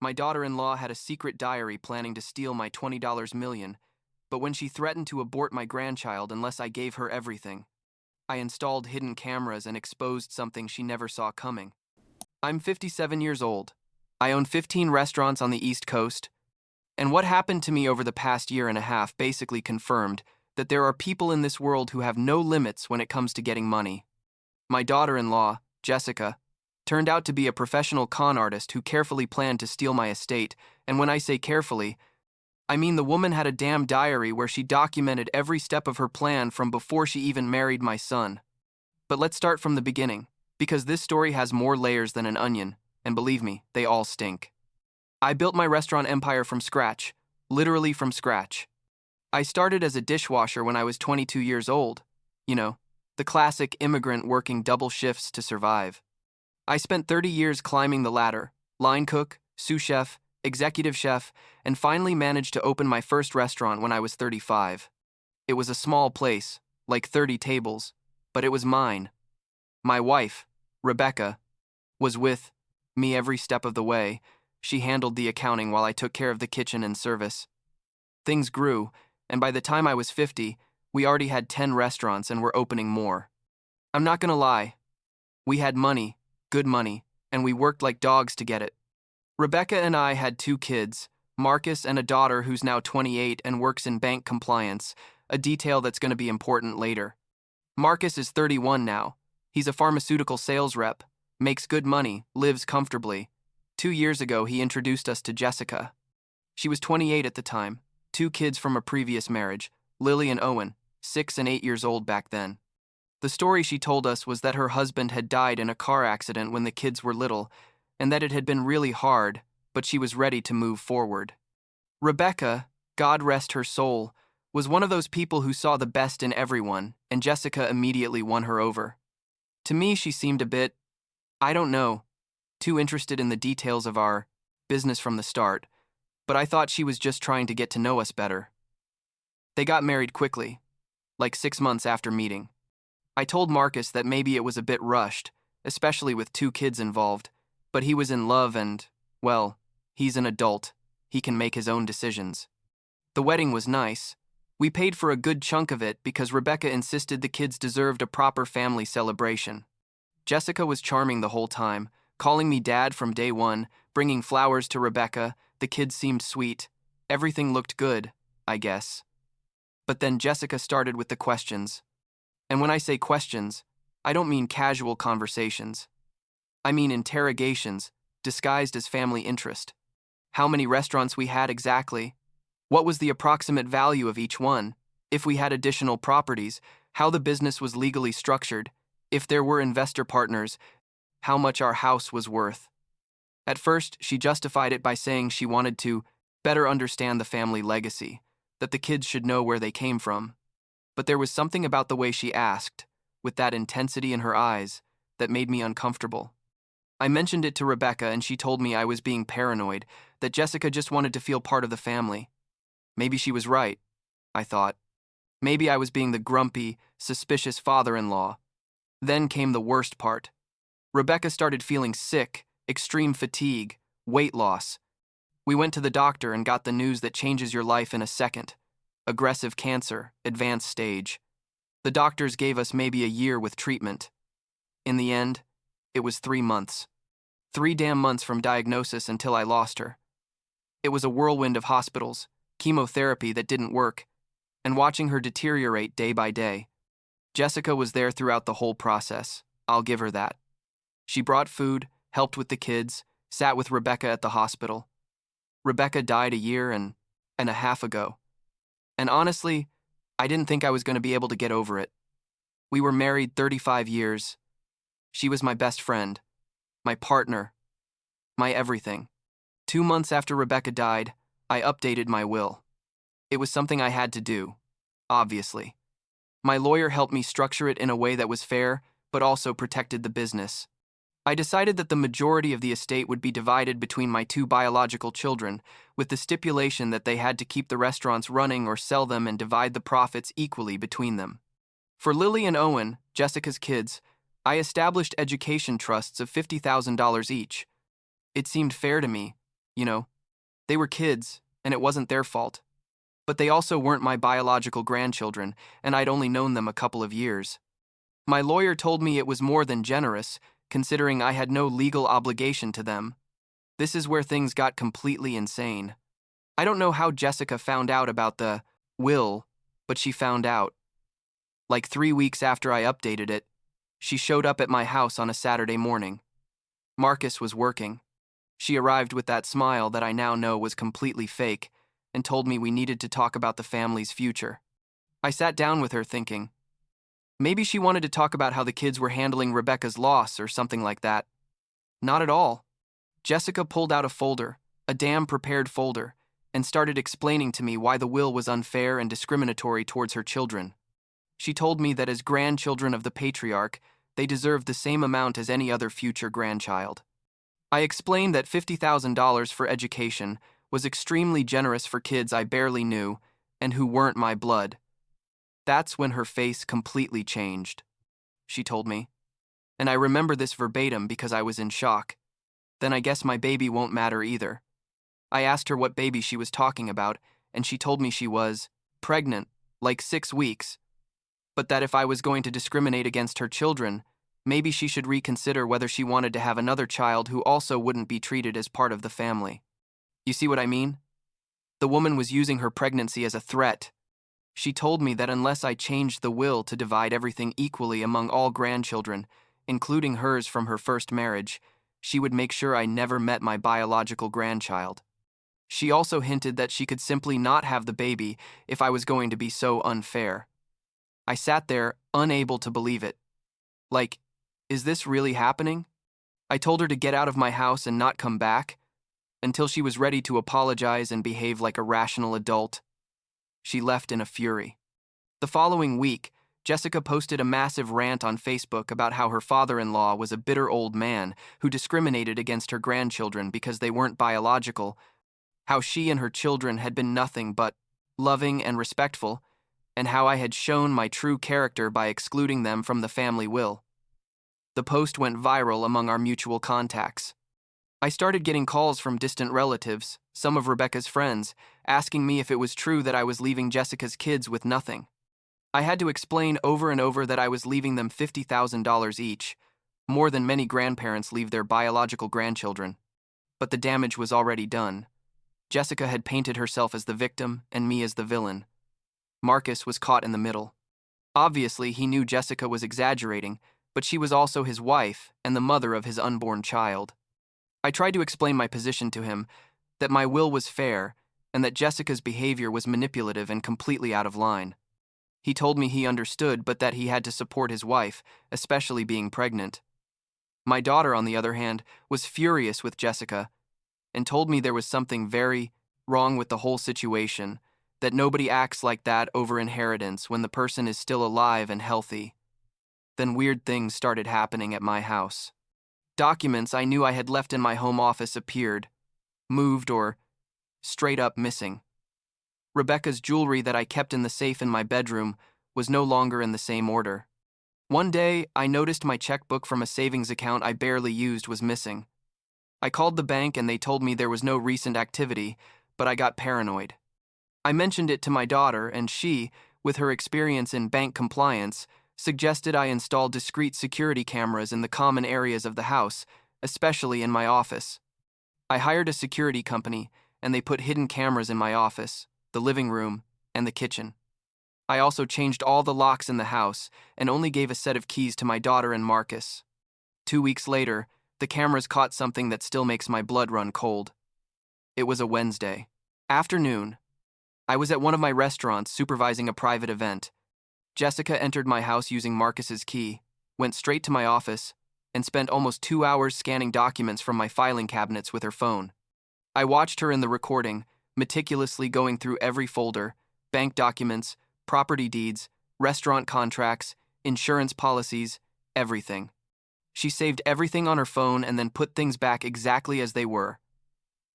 My daughter-in-law had a secret diary planning to steal my $20 million, but when she threatened to abort my grandchild unless I gave her everything, I installed hidden cameras and exposed something she never saw coming. I'm 57 years old. I own 15 restaurants on the East Coast, and what happened to me over the past year and a half basically confirmed that there are people in this world who have no limits when it comes to getting money. My daughter-in-law, Jessica, turned out to be a professional con artist who carefully planned to steal my estate, and when I say carefully, I mean the woman had a damn diary where she documented every step of her plan from before she even married my son. But let's start from the beginning, because this story has more layers than an onion, and believe me, they all stink. I built my restaurant empire from scratch, literally from scratch. I started as a dishwasher when I was 22 years old. You know, the classic immigrant working double shifts to survive. I spent 30 years climbing the ladder, line cook, sous chef, executive chef, and finally managed to open my first restaurant when I was 35. It was a small place, like 30 tables, but it was mine. My wife, Rebecca, was with me every step of the way. She handled the accounting while I took care of the kitchen and service. Things grew, and by the time I was 50, we already had 10 restaurants and were opening more. I'm not gonna lie. We had money, good money, and we worked like dogs to get it. Rebecca and I had 2 kids, Marcus and a daughter who's now 28 and works in bank compliance, a detail that's going to be important later. Marcus is 31 now. He's a pharmaceutical sales rep, makes good money, lives comfortably. 2 years ago, he introduced us to Jessica. She was 28 at the time, 2 kids from a previous marriage, Lily and Owen, 6 and 8 years old back then. The story she told us was that her husband had died in a car accident when the kids were little, and that it had been really hard, but she was ready to move forward. Rebecca, God rest her soul, was one of those people who saw the best in everyone, and Jessica immediately won her over. To me, she seemed a bit, I don't know, too interested in the details of our business from the start, but I thought she was just trying to get to know us better. They got married quickly, like 6 months after meeting. I told Marcus that maybe it was a bit rushed, especially with 2 kids involved, but he was in love and, well, he's an adult. He can make his own decisions. The wedding was nice. We paid for a good chunk of it because Rebecca insisted the kids deserved a proper family celebration. Jessica was charming the whole time, calling me dad from day one, bringing flowers to Rebecca. The kids seemed sweet. Everything looked good, I guess. But then Jessica started with the questions. And when I say questions, I don't mean casual conversations. I mean interrogations, disguised as family interest. How many restaurants we had exactly? What was the approximate value of each one? If we had additional properties, how the business was legally structured? If there were investor partners, how much our house was worth? At first, she justified it by saying she wanted to better understand the family legacy, that the kids should know where they came from. But there was something about the way she asked, with that intensity in her eyes, that made me uncomfortable. I mentioned it to Rebecca and she told me I was being paranoid, that Jessica just wanted to feel part of the family. Maybe she was right, I thought. Maybe I was being the grumpy, suspicious father-in-law. Then came the worst part. Rebecca started feeling sick, extreme fatigue, weight loss. We went to the doctor and got the news that changes your life in a second. Aggressive cancer, advanced stage. The doctors gave us maybe a year with treatment. In the end, it was 3 months. 3 damn months from diagnosis until I lost her. It was a whirlwind of hospitals, chemotherapy that didn't work, and watching her deteriorate day by day. Jessica was there throughout the whole process. I'll give her that. She brought food, helped with the kids, sat with Rebecca at the hospital. Rebecca died a year and a half ago. And honestly, I didn't think I was going to be able to get over it. We were married 35 years. She was my best friend, my partner, my everything. 2 months after Rebecca died, I updated my will. It was something I had to do, obviously. My lawyer helped me structure it in a way that was fair, but also protected the business. I decided that the majority of the estate would be divided between my 2 biological children, with the stipulation that they had to keep the restaurants running or sell them and divide the profits equally between them. For Lily and Owen, Jessica's kids, I established education trusts of $50,000 each. It seemed fair to me, You know, they were kids, and it wasn't their fault. But they also weren't my biological grandchildren, and I'd only known them a couple of years. My lawyer told me it was more than generous, considering I had no legal obligation to them. This is where things got completely insane. I don't know how Jessica found out about the will, but she found out. Like 3 weeks after I updated it, she showed up at my house on a Saturday morning. Marcus was working. She arrived with that smile that I now know was completely fake and told me we needed to talk about the family's future. I sat down with her thinking, maybe she wanted to talk about how the kids were handling Rebecca's loss or something like that. Not at all. Jessica pulled out a folder, a damn prepared folder, and started explaining to me why the will was unfair and discriminatory towards her children. She told me that as grandchildren of the patriarch, they deserved the same amount as any other future grandchild. I explained that $50,000 for education was extremely generous for kids I barely knew and who weren't my blood. That's when her face completely changed, she told me. And I remember this verbatim because I was in shock. Then I guess my baby won't matter either. I asked her what baby she was talking about, and she told me she was pregnant, like 6 weeks. But that if I was going to discriminate against her children, maybe she should reconsider whether she wanted to have another child who also wouldn't be treated as part of the family. You see what I mean? The woman was using her pregnancy as a threat. She told me that unless I changed the will to divide everything equally among all grandchildren, including hers from her first marriage, she would make sure I never met my biological grandchild. She also hinted that she could simply not have the baby if I was going to be so unfair. I sat there, unable to believe it. Like, is this really happening? I told her to get out of my house and not come back, until she was ready to apologize and behave like a rational adult. She left in a fury. The following week, Jessica posted a massive rant on Facebook about how her father-in-law was a bitter old man who discriminated against her grandchildren because they weren't biological, how she and her children had been nothing but loving and respectful, and how I had shown my true character by excluding them from the family will. The post went viral among our mutual contacts. I started getting calls from distant relatives, some of Rebecca's friends, asking me if it was true that I was leaving Jessica's kids with nothing. I had to explain over and over that I was leaving them $50,000 each, more than many grandparents leave their biological grandchildren. But the damage was already done. Jessica had painted herself as the victim and me as the villain. Marcus was caught in the middle. Obviously, he knew Jessica was exaggerating, but she was also his wife and the mother of his unborn child. I tried to explain my position to him, that my will was fair, and that Jessica's behavior was manipulative and completely out of line. He told me he understood, but that he had to support his wife, especially being pregnant. My daughter, on the other hand, was furious with Jessica, and told me there was something very wrong with the whole situation, that nobody acts like that over inheritance when the person is still alive and healthy. Then weird things started happening at my house. Documents I knew I had left in my home office appeared, moved, or straight up missing. Rebecca's jewelry that I kept in the safe in my bedroom was no longer in the same order. One day, I noticed my checkbook from a savings account I barely used was missing. I called the bank and they told me there was no recent activity, but I got paranoid. I mentioned it to my daughter, and she, with her experience in bank compliance, suggested I install discrete security cameras in the common areas of the house, especially in my office. I hired a security company, and they put hidden cameras in my office, the living room, and the kitchen. I also changed all the locks in the house and only gave a set of keys to my daughter and Marcus. 2 weeks later, the cameras caught something that still makes my blood run cold. It was a Wednesday afternoon. I was at one of my restaurants supervising a private event. Jessica entered my house using Marcus's key, went straight to my office, and spent almost 2 hours scanning documents from my filing cabinets with her phone. I watched her in the recording, meticulously going through every folder, bank documents, property deeds, restaurant contracts, insurance policies, everything. She saved everything on her phone and then put things back exactly as they were.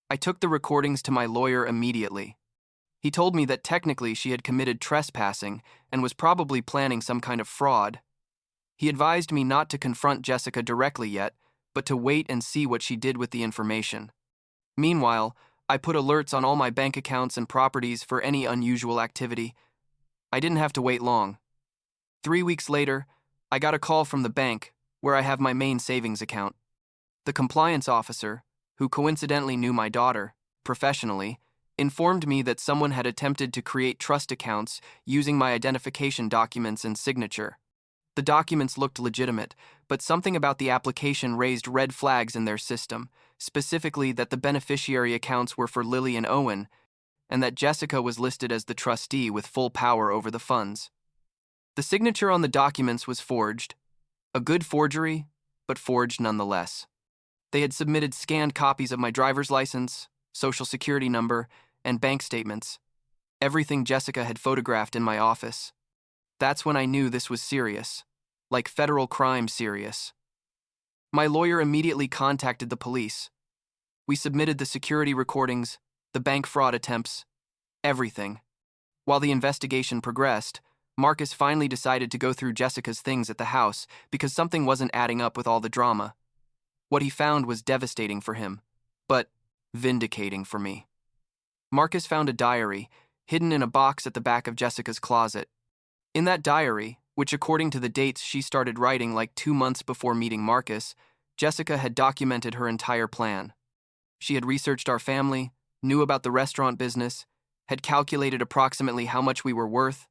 I took the recordings to my lawyer immediately. He told me that technically she had committed trespassing and was probably planning some kind of fraud. He advised me not to confront Jessica directly yet, but to wait and see what she did with the information. Meanwhile, I put alerts on all my bank accounts and properties for any unusual activity. I didn't have to wait long. 3 weeks later, I got a call from the bank, where I have my main savings account. The compliance officer, who coincidentally knew my daughter, professionally, informed me that someone had attempted to create trust accounts using my identification documents and signature. The documents looked legitimate, but something about the application raised red flags in their system, specifically that the beneficiary accounts were for Lily and Owen, and that Jessica was listed as the trustee with full power over the funds. The signature on the documents was forged. A good forgery, but forged nonetheless. They had submitted scanned copies of my driver's license, social security number, and bank statements. Everything Jessica had photographed in my office. That's when I knew this was serious, like federal crime serious. My lawyer immediately contacted the police. We submitted the security recordings, the bank fraud attempts, everything. While the investigation progressed, Marcus finally decided to go through Jessica's things at the house because something wasn't adding up with all the drama. What he found was devastating for him, but vindicating for me. Marcus found a diary hidden in a box at the back of Jessica's closet. In that diary, which according to the dates she started writing like 2 months before meeting Marcus, Jessica had documented her entire plan. She had researched our family, knew about the restaurant business, had calculated approximately how much we were worth.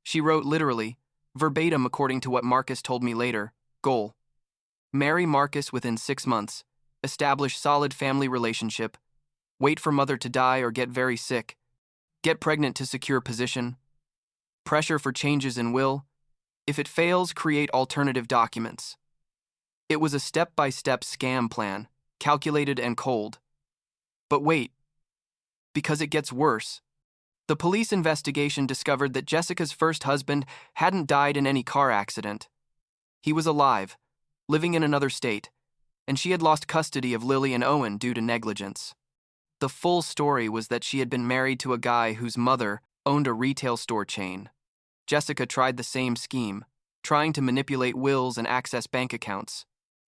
She wrote literally, verbatim according to what Marcus told me later, goal: marry Marcus within 6 months, establish solid family relationship, wait for mother to die or get very sick, get pregnant to secure position, pressure for changes in will. If it fails, create alternative documents. It was a step-by-step scam plan, calculated and cold. But wait, because it gets worse. The police investigation discovered that Jessica's first husband hadn't died in any car accident. He was alive, living in another state, and she had lost custody of Lily and Owen due to negligence. The full story was that she had been married to a guy whose mother owned a retail store chain. Jessica tried the same scheme, trying to manipulate wills and access bank accounts.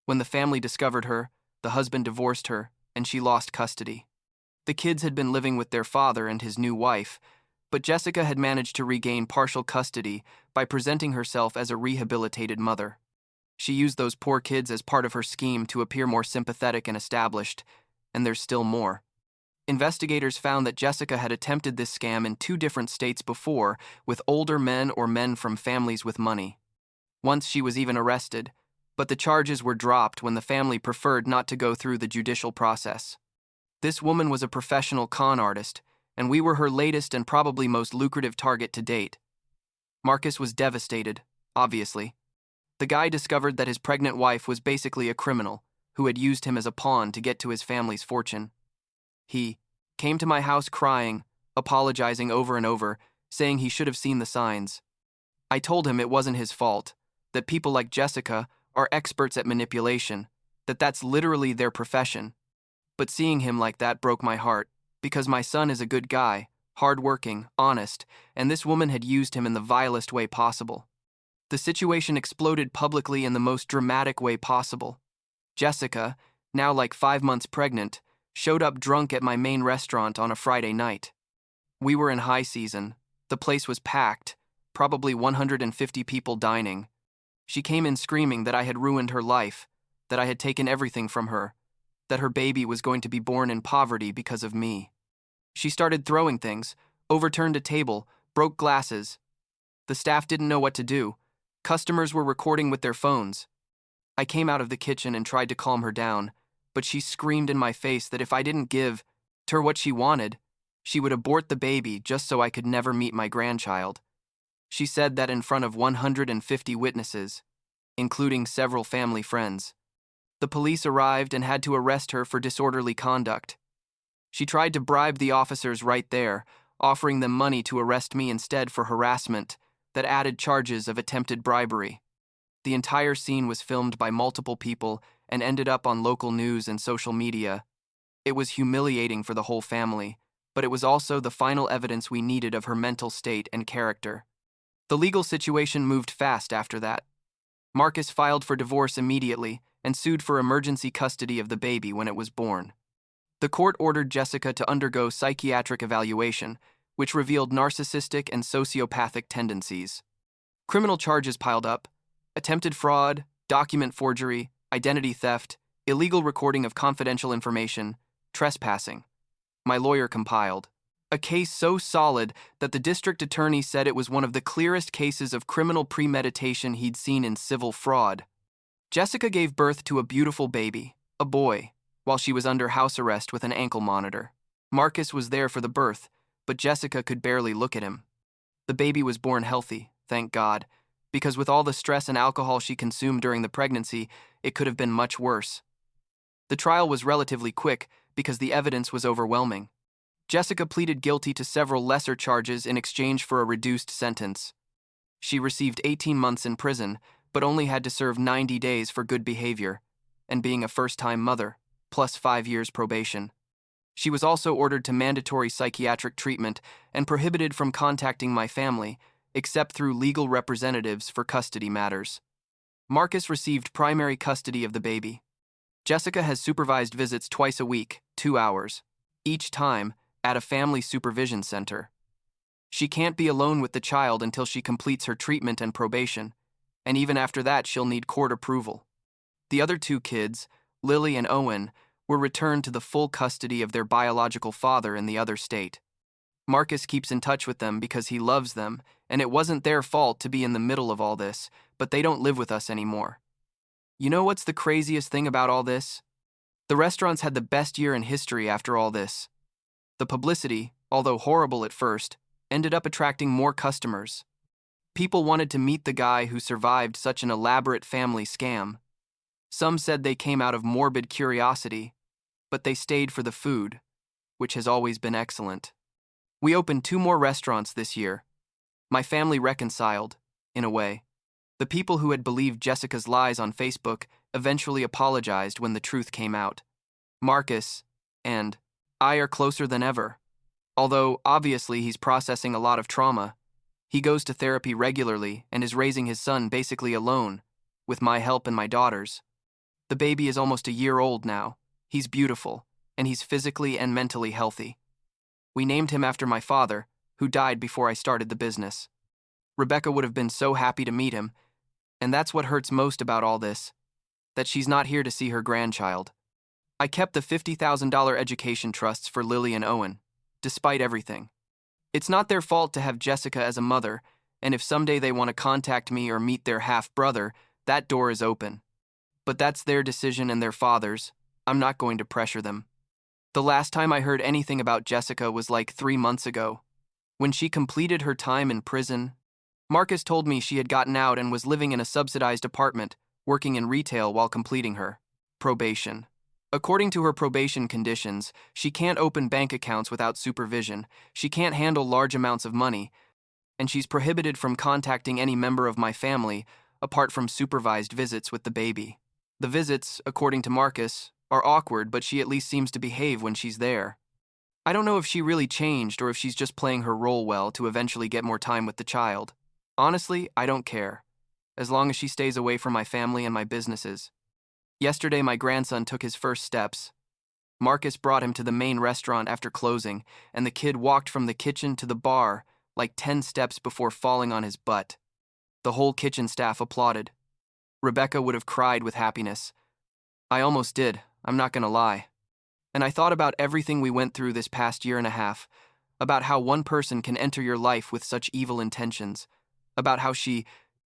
When the family discovered her, the husband divorced her, and she lost custody. The kids had been living with their father and his new wife, but Jessica had managed to regain partial custody by presenting herself as a rehabilitated mother. She used those poor kids as part of her scheme to appear more sympathetic and established, and there's still more. Investigators found that Jessica had attempted this scam in 2 different states before with older men or men from families with money. Once she was even arrested, but the charges were dropped when the family preferred not to go through the judicial process. This woman was a professional con artist, and we were her latest and probably most lucrative target to date. Marcus was devastated, obviously. The guy discovered that his pregnant wife was basically a criminal who had used him as a pawn to get to his family's fortune. He came to my house crying, apologizing over and over, saying he should have seen the signs. I told him it wasn't his fault, that people like Jessica are experts at manipulation, that that's literally their profession. But seeing him like that broke my heart, because my son is a good guy, hardworking, honest, and this woman had used him in the vilest way possible. The situation exploded publicly in the most dramatic way possible. Jessica, now like 5 months pregnant, showed up drunk at my main restaurant on a Friday night. We were in high season. The place was packed, probably 150 people dining. She came in screaming that I had ruined her life, that I had taken everything from her, that her baby was going to be born in poverty because of me. She started throwing things, overturned a table, broke glasses. The staff didn't know what to do. Customers were recording with their phones. I came out of the kitchen and tried to calm her down, but she screamed in my face that if I didn't give her what she wanted, she would abort the baby just so I could never meet my grandchild. She said that in front of 150 witnesses, including several family friends. The police arrived and had to arrest her for disorderly conduct. She tried to bribe the officers right there, offering them money to arrest me instead for harassment that added charges of attempted bribery. The entire scene was filmed by multiple people and ended up on local news and social media. It was humiliating for the whole family, but it was also the final evidence we needed of her mental state and character. The legal situation moved fast after that. Marcus filed for divorce immediately and sued for emergency custody of the baby when it was born. The court ordered Jessica to undergo psychiatric evaluation, which revealed narcissistic and sociopathic tendencies. Criminal charges piled up: attempted fraud, document forgery, identity theft, illegal recording of confidential information, trespassing. My lawyer compiled a case so solid that the district attorney said it was one of the clearest cases of criminal premeditation he'd seen in civil fraud. Jessica gave birth to a beautiful baby, a boy, while she was under house arrest with an ankle monitor. Marcus was there for the birth, but Jessica could barely look at him. The baby was born healthy, thank God, because with all the stress and alcohol she consumed during the pregnancy, it could have been much worse. The trial was relatively quick because the evidence was overwhelming. Jessica pleaded guilty to several lesser charges in exchange for a reduced sentence. She received 18 months in prison, but only had to serve 90 days for good behavior and being a first-time mother, plus 5 years probation. She was also ordered to mandatory psychiatric treatment and prohibited from contacting my family, except through legal representatives for custody matters. Marcus received primary custody of the baby. Jessica has supervised visits twice a week, 2 hours, each time at a family supervision center. She can't be alone with the child until she completes her treatment and probation, and even after that she'll need court approval. The other 2 kids, Lily and Owen, were returned to the full custody of their biological father in the other state. Marcus keeps in touch with them because he loves them, and it wasn't their fault to be in the middle of all this, but they don't live with us anymore. You know what's the craziest thing about all this? The restaurants had the best year in history after all this. The publicity, although horrible at first, ended up attracting more customers. People wanted to meet the guy who survived such an elaborate family scam. Some said they came out of morbid curiosity, but they stayed for the food, which has always been excellent. We opened 2 more restaurants this year. My family reconciled, in a way. The people who had believed Jessica's lies on Facebook eventually apologized when the truth came out. Marcus and I are closer than ever. Although, obviously, he's processing a lot of trauma. He goes to therapy regularly and is raising his son basically alone, with my help and my daughter's. The baby is almost a year old now. He's beautiful, and he's physically and mentally healthy. We named him after my father, who died before I started the business. Rebecca would have been so happy to meet him, and that's what hurts most about all this, that she's not here to see her grandchild. I kept the $50,000 education trusts for Lily and Owen, despite everything. It's not their fault to have Jessica as a mother, and if someday they want to contact me or meet their half-brother, that door is open. But that's their decision and their father's. I'm not going to pressure them. The last time I heard anything about Jessica was like 3 months ago. When she completed her time in prison, Marcus told me she had gotten out and was living in a subsidized apartment, working in retail while completing her probation. According to her probation conditions, she can't open bank accounts without supervision, she can't handle large amounts of money, and she's prohibited from contacting any member of my family apart from supervised visits with the baby. The visits, according to Marcus, are awkward, but she at least seems to behave when she's there. I don't know if she really changed or if she's just playing her role well to eventually get more time with the child. Honestly, I don't care, as long as she stays away from my family and my businesses. Yesterday, my grandson took his first steps. Marcus brought him to the main restaurant after closing, and the kid walked from the kitchen to the bar like 10 steps before falling on his butt. The whole kitchen staff applauded. Rebecca would have cried with happiness. I almost did, I'm not gonna lie. And I thought about everything we went through this past year and a half, about how one person can enter your life with such evil intentions, about how she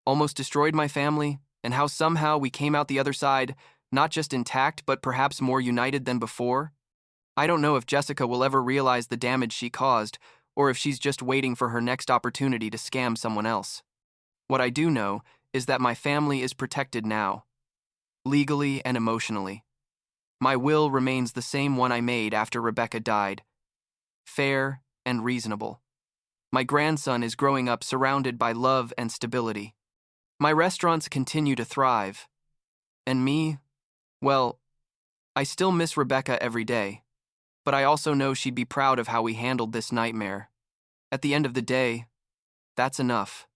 almost destroyed my family, and how somehow we came out the other side, not just intact, but perhaps more united than before. I don't know if Jessica will ever realize the damage she caused, or if she's just waiting for her next opportunity to scam someone else. What I do know is that my family is protected now, legally and emotionally. My will remains the same one I made after Rebecca died, fair and reasonable. My grandson is growing up surrounded by love and stability. My restaurants continue to thrive. And me, well, I still miss Rebecca every day, but I also know she'd be proud of how we handled this nightmare. At the end of the day, that's enough.